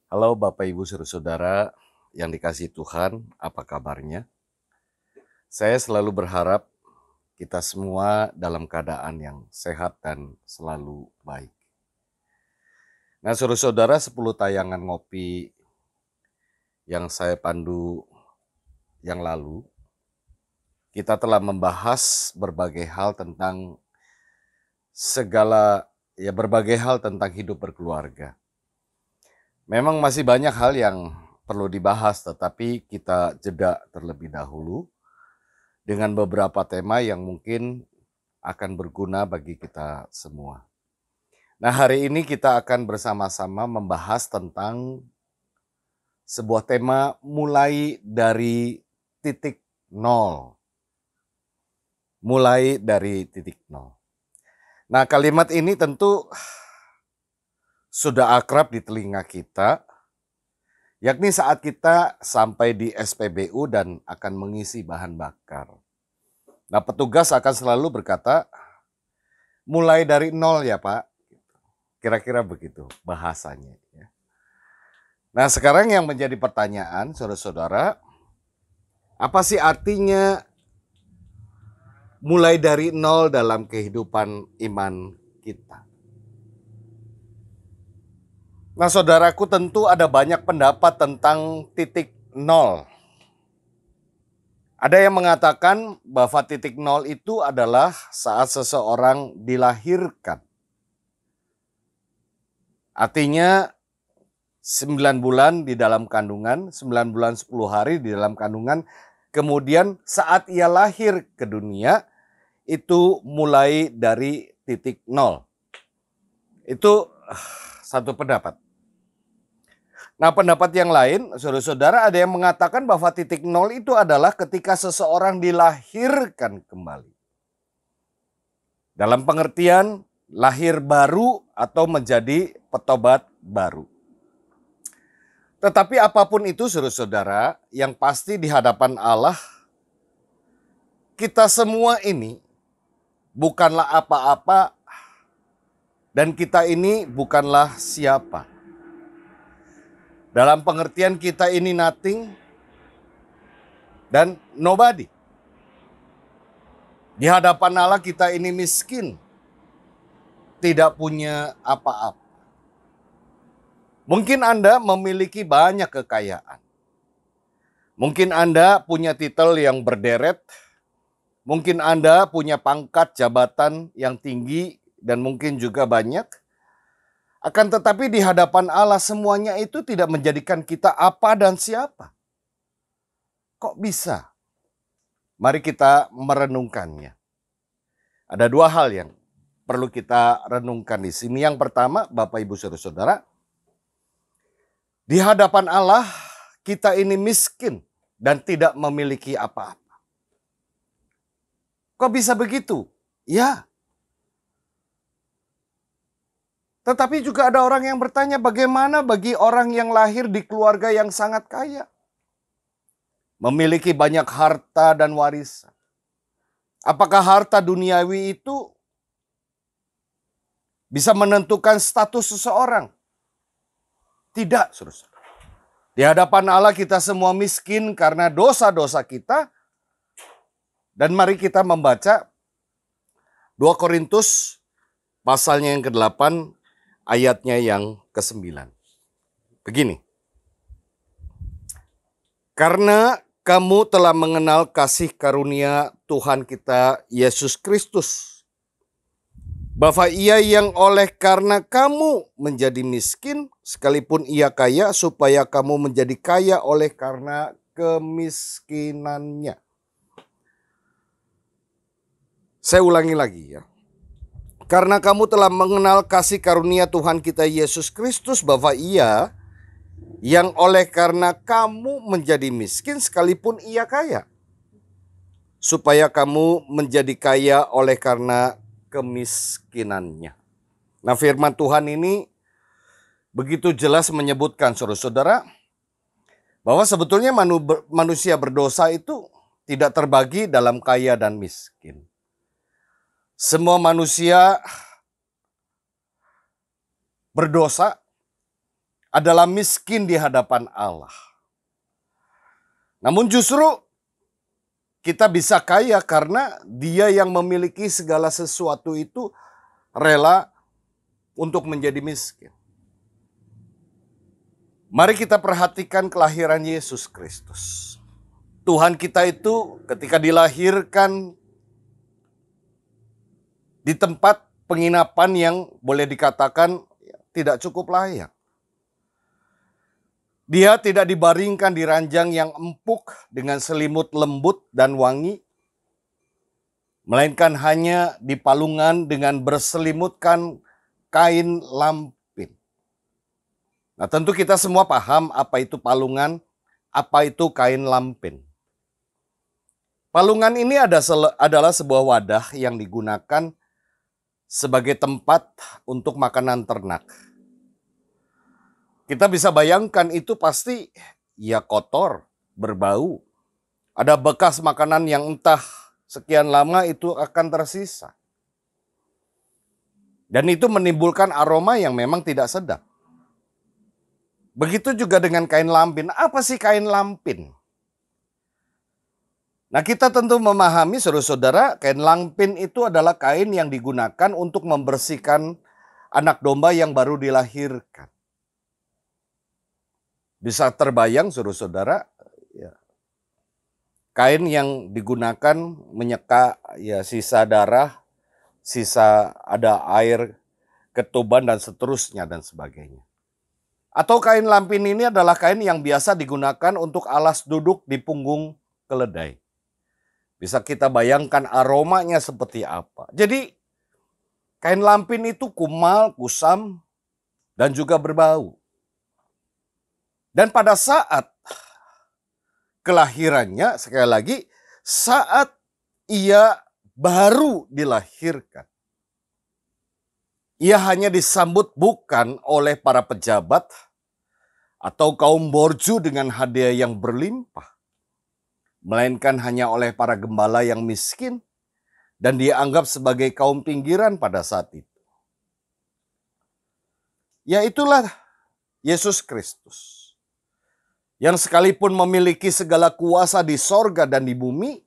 Halo Bapak Ibu Saudara yang dikasihi Tuhan, apa kabarnya? Saya selalu berharap kita semua dalam keadaan yang sehat dan selalu baik. Nah, saudara-saudara, 10 tayangan ngopi yang saya pandu yang lalu, kita telah membahas berbagai hal tentang berbagai hal tentang hidup berkeluarga. Memang masih banyak hal yang perlu dibahas, tetapi kita jeda terlebih dahulu dengan beberapa tema yang mungkin akan berguna bagi kita semua. Nah, hari ini kita akan bersama-sama membahas tentang sebuah tema mulai dari titik nol. Mulai dari titik nol. Nah, kalimat ini tentu sudah akrab di telinga kita, yakni saat kita sampai di SPBU dan akan mengisi bahan bakar. Nah, petugas akan selalu berkata, mulai dari nol ya Pak. Kira-kira begitu bahasanya. Nah, sekarang yang menjadi pertanyaan, saudara-saudara, apa sih artinya mulai dari nol dalam kehidupan iman kita? Nah, saudaraku, tentu ada banyak pendapat tentang titik nol. Ada yang mengatakan bahwa titik nol itu adalah saat seseorang dilahirkan. Artinya 9 bulan di dalam kandungan, 9 bulan 10 hari di dalam kandungan, kemudian saat ia lahir ke dunia, itu mulai dari titik nol. Itu satu pendapat. Nah, pendapat yang lain, saudara-saudara, ada yang mengatakan bahwa titik nol itu adalah ketika seseorang dilahirkan kembali. Dalam pengertian lahir baru atau menjadi petobat baru. Tetapi apapun itu, saudara-saudara, yang pasti di hadapan Allah, kita semua ini bukanlah apa-apa dan kita ini bukanlah siapa. Dalam pengertian kita ini nothing dan nobody. Di hadapan Allah kita ini miskin, tidak punya apa-apa. Mungkin Anda memiliki banyak kekayaan. Mungkin Anda punya titel yang berderet. Mungkin Anda punya pangkat jabatan yang tinggi dan mungkin juga banyak. Akan tetapi di hadapan Allah semuanya itu tidak menjadikan kita apa dan siapa. Kok bisa? Mari kita merenungkannya. Ada dua hal yang perlu kita renungkan di sini. Yang pertama, Bapak Ibu Saudara-saudara, di hadapan Allah kita ini miskin dan tidak memiliki apa-apa. Kok bisa begitu? Ya. Tetapi juga ada orang yang bertanya, bagaimana bagi orang yang lahir di keluarga yang sangat kaya? Memiliki banyak harta dan warisan. Apakah harta duniawi itu bisa menentukan status seseorang? Tidak, saudara. Di hadapan Allah kita semua miskin karena dosa-dosa kita. Dan mari kita membaca 2 Korintus pasalnya yang ke-8 ayatnya yang ke-9. Begini. Karena kamu telah mengenal kasih karunia Tuhan kita Yesus Kristus, bahwa ia yang oleh karena kamu menjadi miskin, sekalipun ia kaya, supaya kamu menjadi kaya oleh karena kemiskinannya. Saya ulangi lagi ya. Karena kamu telah mengenal kasih karunia Tuhan kita Yesus Kristus, bahwa ia yang oleh karena kamu menjadi miskin sekalipun ia kaya, supaya kamu menjadi kaya oleh karena kemiskinannya. Nah, firman Tuhan ini begitu jelas menyebutkan, saudara-saudara, bahwa sebetulnya manusia berdosa itu tidak terbagi dalam kaya dan miskin. Semua manusia berdosa adalah miskin di hadapan Allah. Namun justru kita bisa kaya karena Dia yang memiliki segala sesuatu itu rela untuk menjadi miskin. Mari kita perhatikan kelahiran Yesus Kristus. Tuhan kita itu ketika dilahirkan di tempat penginapan yang boleh dikatakan tidak cukup layak. Dia tidak dibaringkan di ranjang yang empuk dengan selimut lembut dan wangi, melainkan hanya di palungan dengan berselimutkan kain lampin. Nah, tentu kita semua paham apa itu palungan, apa itu kain lampin. Palungan ini adalah sebuah wadah yang digunakan sebagai tempat untuk makanan ternak. Kita bisa bayangkan itu pasti ya kotor, berbau. Ada bekas makanan yang entah sekian lama itu akan tersisa. Dan itu menimbulkan aroma yang memang tidak sedap. Begitu juga dengan kain lampin. Apa sih kain lampin? Nah, kita tentu memahami, saudara-saudara, kain lampin itu adalah kain yang digunakan untuk membersihkan anak domba yang baru dilahirkan. Bisa terbayang, saudara-saudara, ya, kain yang digunakan menyeka ya sisa darah, sisa ada air, ketuban dan seterusnya dan sebagainya. Atau kain lampin ini adalah kain yang biasa digunakan untuk alas duduk di punggung keledai. Bisa kita bayangkan aromanya seperti apa. Jadi kain lampin itu kumal, kusam, dan juga berbau. Dan pada saat kelahirannya, sekali lagi, saat ia baru dilahirkan, ia hanya disambut bukan oleh para pejabat atau kaum borju dengan hadiah yang berlimpah, melainkan hanya oleh para gembala yang miskin dan dianggap sebagai kaum pinggiran pada saat itu. Ya, itulah Yesus Kristus, yang sekalipun memiliki segala kuasa di sorga dan di bumi,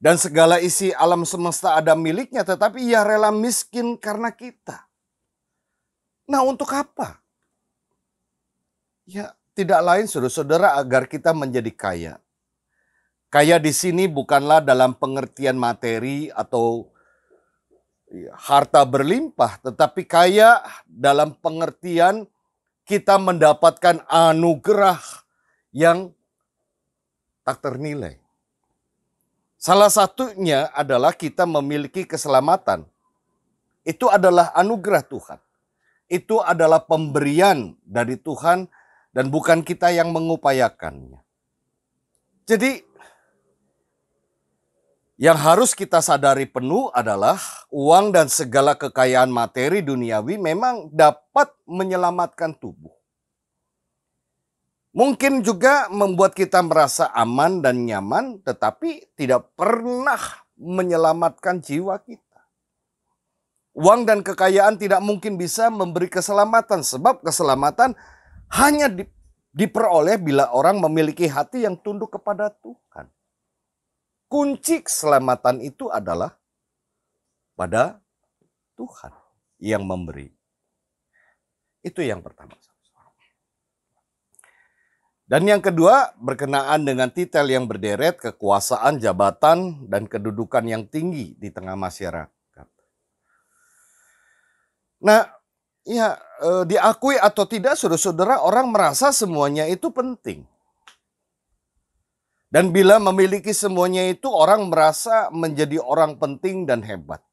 dan segala isi alam semesta ada miliknya, tetapi ia rela miskin karena kita. Nah, untuk apa? Ya, tidak lain saudara-saudara agar kita menjadi kaya. Kaya di sini bukanlah dalam pengertian materi atau harta berlimpah, tetapi kaya dalam pengertian kita mendapatkan anugerah yang tak ternilai. Salah satunya adalah kita memiliki keselamatan. Itu adalah anugerah Tuhan. Itu adalah pemberian dari Tuhan dan bukan kita yang mengupayakannya. Jadi yang harus kita sadari penuh adalah uang dan segala kekayaan materi duniawi memang dapat menyelamatkan tubuh. Mungkin juga membuat kita merasa aman dan nyaman, tetapi tidak pernah menyelamatkan jiwa kita. Uang dan kekayaan tidak mungkin bisa memberi keselamatan, sebab keselamatan hanya diperoleh bila orang memiliki hati yang tunduk kepada Tuhan. Kunci keselamatan itu adalah pada Tuhan yang memberi. Itu yang pertama. Dan yang kedua, berkenaan dengan titel yang berderet, kekuasaan, jabatan, dan kedudukan yang tinggi di tengah masyarakat. Nah, ya diakui atau tidak, saudara-saudara, orang merasa semuanya itu penting. Dan bila memiliki semuanya itu, orang merasa menjadi orang penting dan hebat.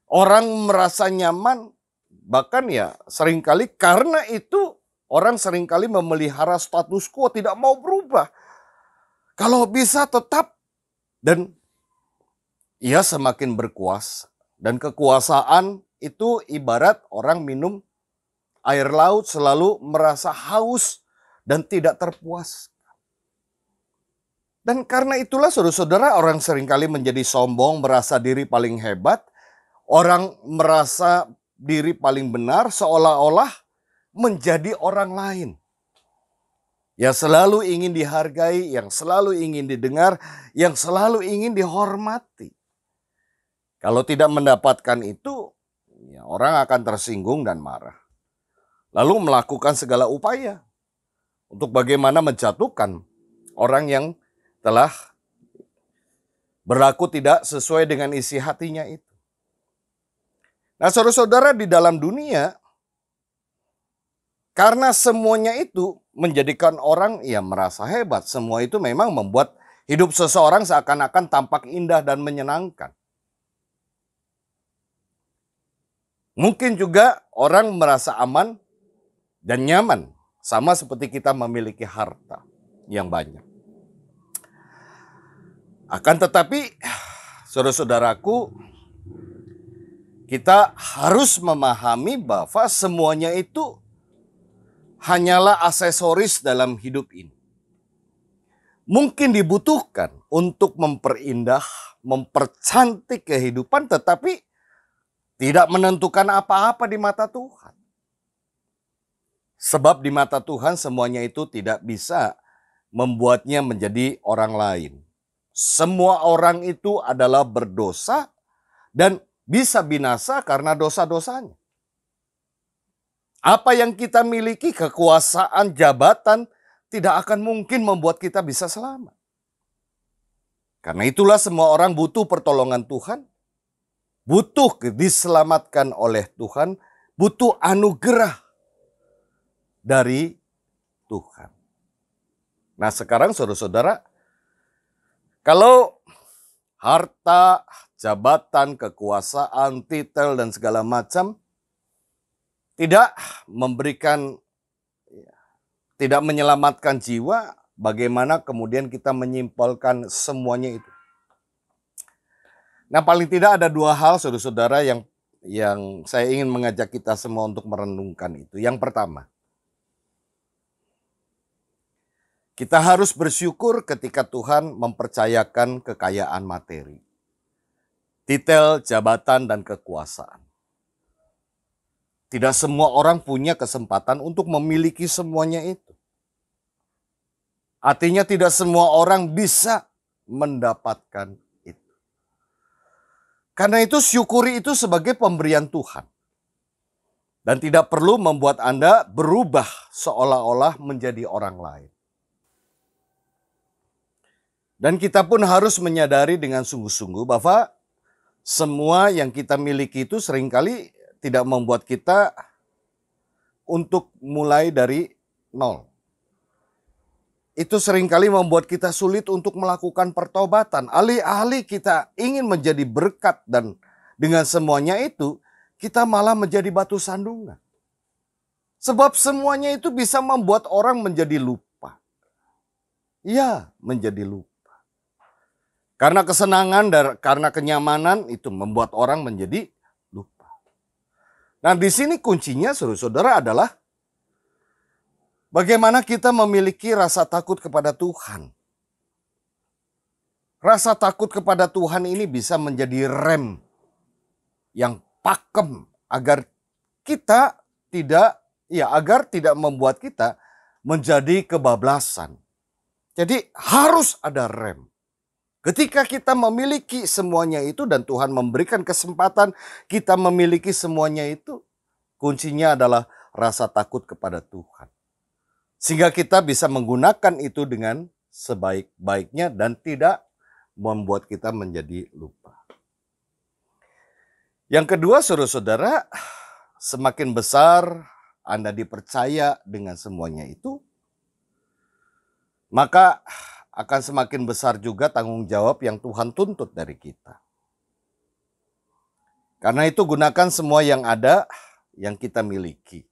Orang merasa nyaman, bahkan ya seringkali karena itu orang seringkali memelihara status quo, tidak mau berubah. Kalau bisa tetap, dan ia semakin berkuasa. Dan kekuasaan itu ibarat orang minum air laut selalu merasa haus dan tidak terpuas. Dan karena itulah saudara-saudara, orang seringkali menjadi sombong, merasa diri paling hebat. Orang merasa diri paling benar, seolah-olah menjadi orang lain. Yang selalu ingin dihargai, yang selalu ingin didengar, yang selalu ingin dihormati. Kalau tidak mendapatkan itu, ya orang akan tersinggung dan marah. Lalu melakukan segala upaya untuk bagaimana menjatuhkan orang yang telah berlaku tidak sesuai dengan isi hatinya itu. Nah, saudara-saudara, di dalam dunia, karena semuanya itu menjadikan orang merasa hebat. Semua itu memang membuat hidup seseorang seakan-akan tampak indah dan menyenangkan. Mungkin juga orang merasa aman dan nyaman, sama seperti kita memiliki harta yang banyak. Akan tetapi, saudara-saudaraku, kita harus memahami bahwa semuanya itu hanyalah aksesoris dalam hidup ini. Mungkin dibutuhkan untuk memperindah, mempercantik kehidupan, tetapi tidak menentukan apa-apa di mata Tuhan. Sebab di mata Tuhan semuanya itu tidak bisa membuatnya menjadi orang lain. Semua orang itu adalah berdosa dan bisa binasa karena dosa-dosanya. Apa yang kita miliki, kekuasaan, jabatan, tidak akan mungkin membuat kita bisa selamat. Karena itulah semua orang butuh pertolongan Tuhan, butuh diselamatkan oleh Tuhan, butuh anugerah dari Tuhan. Nah, sekarang saudara-saudara, kalau harta, jabatan, kekuasaan, titel, dan segala macam tidak memberikan, tidak menyelamatkan jiwa, bagaimana kemudian kita menyimpulkan semuanya itu? Nah, paling tidak ada dua hal, saudara-saudara, yang saya ingin mengajak kita semua untuk merenungkan itu. Yang pertama, kita harus bersyukur ketika Tuhan mempercayakan kekayaan materi, titel, jabatan, dan kekuasaan. Tidak semua orang punya kesempatan untuk memiliki semuanya itu. Artinya tidak semua orang bisa mendapatkan itu. Karena itu syukuri itu sebagai pemberian Tuhan. Dan tidak perlu membuat Anda berubah seolah-olah menjadi orang lain. Dan kita pun harus menyadari dengan sungguh-sungguh bahwa semua yang kita miliki itu seringkali tidak membuat kita untuk mulai dari nol. Itu seringkali membuat kita sulit untuk melakukan pertobatan. Alih-alih kita ingin menjadi berkat dan dengan semuanya itu, kita malah menjadi batu sandungan. Sebab semuanya itu bisa membuat orang menjadi lupa. Ya, menjadi lupa. Karena kesenangan dan karena kenyamanan itu membuat orang menjadi lupa. Nah, di sini kuncinya saudara-saudara adalah bagaimana kita memiliki rasa takut kepada Tuhan. Rasa takut kepada Tuhan ini bisa menjadi rem yang pakem agar kita agar tidak membuat kita menjadi kebablasan. Jadi harus ada rem. Ketika kita memiliki semuanya itu dan Tuhan memberikan kesempatan kita memiliki semuanya itu, kuncinya adalah rasa takut kepada Tuhan. Sehingga kita bisa menggunakan itu dengan sebaik-baiknya dan tidak membuat kita menjadi lupa. Yang kedua, saudara-saudara, semakin besar Anda dipercaya dengan semuanya itu, maka akan semakin besar juga tanggung jawab yang Tuhan tuntut dari kita. Karena itu gunakan semua yang ada, yang kita miliki.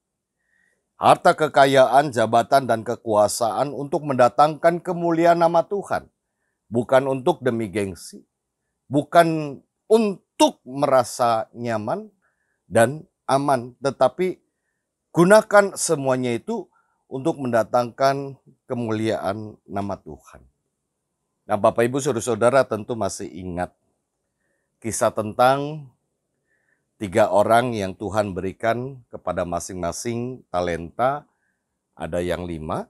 Harta, kekayaan, jabatan, dan kekuasaan untuk mendatangkan kemuliaan nama Tuhan. Bukan untuk demi gengsi. Bukan untuk merasa nyaman dan aman. Tetapi gunakan semuanya itu untuk mendatangkan kemuliaan nama Tuhan. Nah, Bapak Ibu Saudara-saudara tentu masih ingat kisah tentang 3 orang yang Tuhan berikan kepada masing-masing talenta, ada yang 5,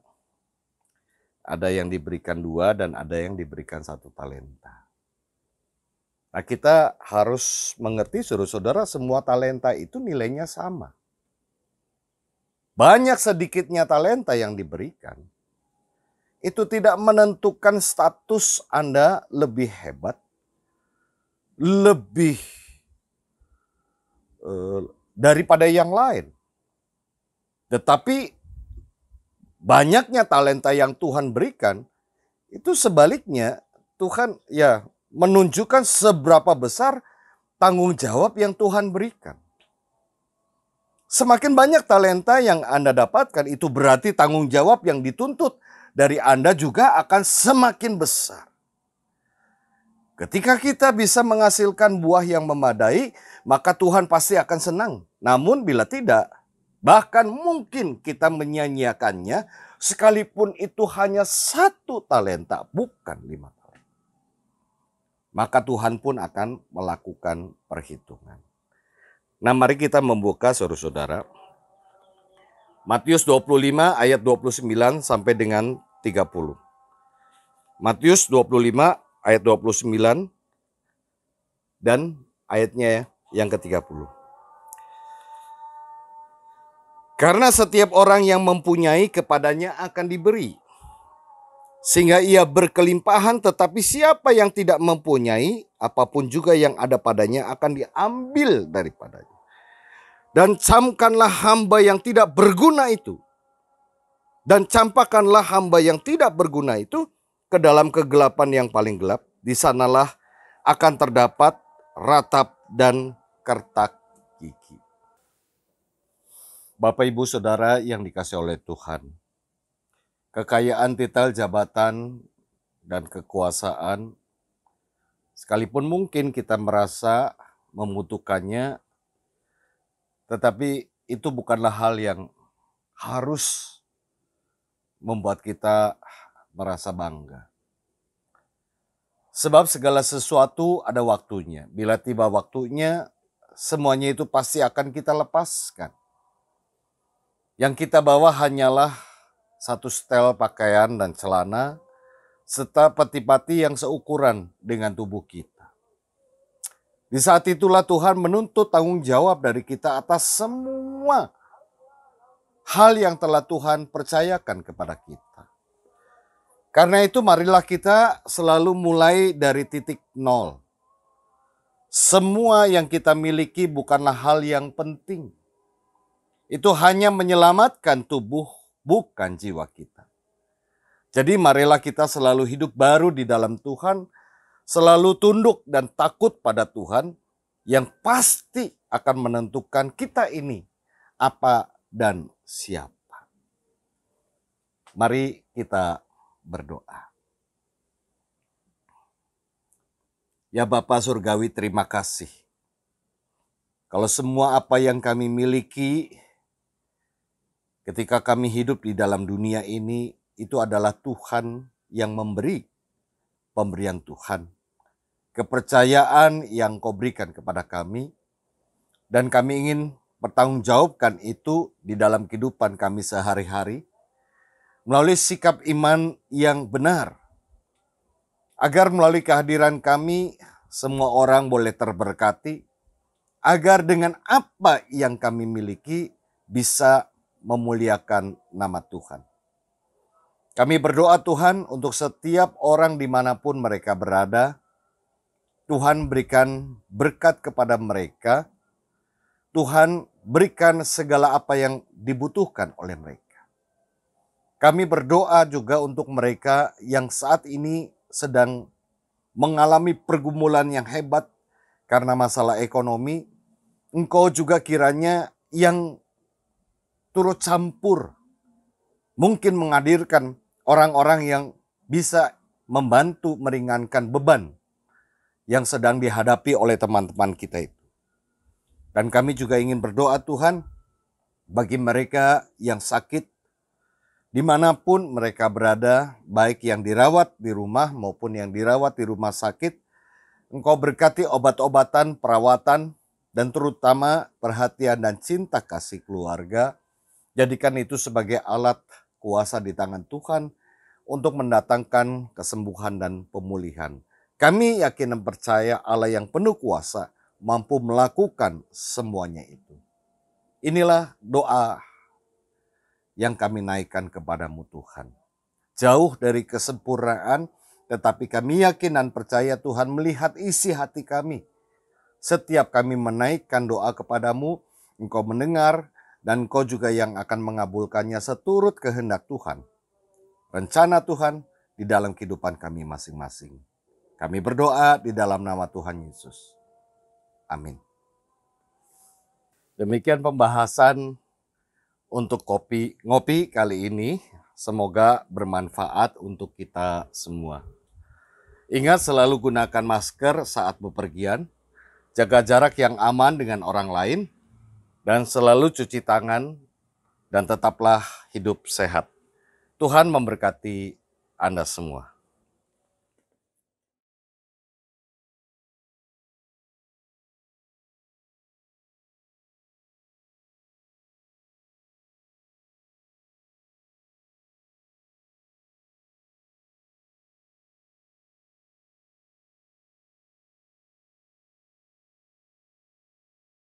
ada yang diberikan 2, dan ada yang diberikan 1 talenta. Nah, kita harus mengerti, saudara-saudara, semua talenta itu nilainya sama. Banyak sedikitnya talenta yang diberikan, itu tidak menentukan status Anda lebih hebat, lebih daripada yang lain. Tetapi banyaknya talenta yang Tuhan berikan, itu sebaliknya Tuhan menunjukkan seberapa besar tanggung jawab yang Tuhan berikan. Semakin banyak talenta yang Anda dapatkan, itu berarti tanggung jawab yang dituntut dari Anda juga akan semakin besar. Ketika kita bisa menghasilkan buah yang memadai, maka Tuhan pasti akan senang. Namun bila tidak, bahkan mungkin kita menyanyiakannya, sekalipun itu hanya 1 talenta, bukan 5 talenta. Maka Tuhan pun akan melakukan perhitungan. Nah, mari kita membuka, saudara-saudara, Matius 25 ayat 29 sampai dengan 30. Matius 25 ayat 29 dan ayatnya yang ke-30. Karena setiap orang yang mempunyai kepadanya akan diberi, sehingga ia berkelimpahan, tetapi siapa yang tidak mempunyai, apapun juga yang ada padanya akan diambil daripadanya. Dan camkanlah hamba yang tidak berguna itu, dan campakkanlah hamba yang tidak berguna itu ke dalam kegelapan yang paling gelap. Di sanalah akan terdapat ratap dan kertak gigi. Bapak, Ibu, Saudara yang dikasihi oleh Tuhan, kekayaan titel jabatan dan kekuasaan, sekalipun mungkin kita merasa membutuhkannya, tetapi itu bukanlah hal yang harus membuat kita merasa bangga. Sebab segala sesuatu ada waktunya. Bila tiba waktunya, semuanya itu pasti akan kita lepaskan. Yang kita bawa hanyalah 1 setel pakaian dan celana, serta peti-peti yang seukuran dengan tubuh kita. Di saat itulah Tuhan menuntut tanggung jawab dari kita atas semua hal yang telah Tuhan percayakan kepada kita. Karena itu marilah kita selalu mulai dari titik nol. Semua yang kita miliki bukanlah hal yang penting. Itu hanya menyelamatkan tubuh, bukan jiwa kita. Jadi marilah kita selalu hidup baru di dalam Tuhan, selalu tunduk dan takut pada Tuhan, yang pasti akan menentukan kita ini apa dan siapa. Mari kita berdoa. Ya Bapa Surgawi, terima kasih. Kalau semua apa yang kami miliki ketika kami hidup di dalam dunia ini, itu adalah Tuhan yang memberi, pemberian Tuhan. Kepercayaan yang Kau berikan kepada kami, dan kami ingin bertanggungjawabkan itu di dalam kehidupan kami sehari-hari, melalui sikap iman yang benar, agar melalui kehadiran kami semua orang boleh terberkati, agar dengan apa yang kami miliki bisa memuliakan nama Tuhan. Kami berdoa Tuhan untuk setiap orang dimanapun mereka berada, Tuhan berikan berkat kepada mereka, Tuhan berikan segala apa yang dibutuhkan oleh mereka. Kami berdoa juga untuk mereka yang saat ini sedang mengalami pergumulan yang hebat karena masalah ekonomi. Engkau juga kiranya yang turut campur, mungkin menghadirkan orang-orang yang bisa membantu meringankan beban yang sedang dihadapi oleh teman-teman kita itu. Dan kami juga ingin berdoa Tuhan bagi mereka yang sakit, dimanapun mereka berada, baik yang dirawat di rumah maupun yang dirawat di rumah sakit, Engkau berkati obat-obatan, perawatan, dan terutama perhatian dan cinta kasih keluarga, jadikan itu sebagai alat kuasa di tangan Tuhan untuk mendatangkan kesembuhan dan pemulihan. Kami yakin dan percaya Allah yang penuh kuasa mampu melakukan semuanya itu. Inilah doa yang kami naikkan kepadamu Tuhan. Jauh dari kesempurnaan, tetapi kami yakin dan percaya Tuhan melihat isi hati kami. Setiap kami menaikkan doa kepadamu, Engkau mendengar, dan Engkau juga yang akan mengabulkannya seturut kehendak Tuhan. Rencana Tuhan di dalam kehidupan kami masing-masing. Kami berdoa di dalam nama Tuhan Yesus. Amin. Demikian pembahasan untuk ngopi kali ini. Semoga bermanfaat untuk kita semua. Ingat selalu gunakan masker saat bepergian, jaga jarak yang aman dengan orang lain, dan selalu cuci tangan, dan tetaplah hidup sehat. Tuhan memberkati Anda semua.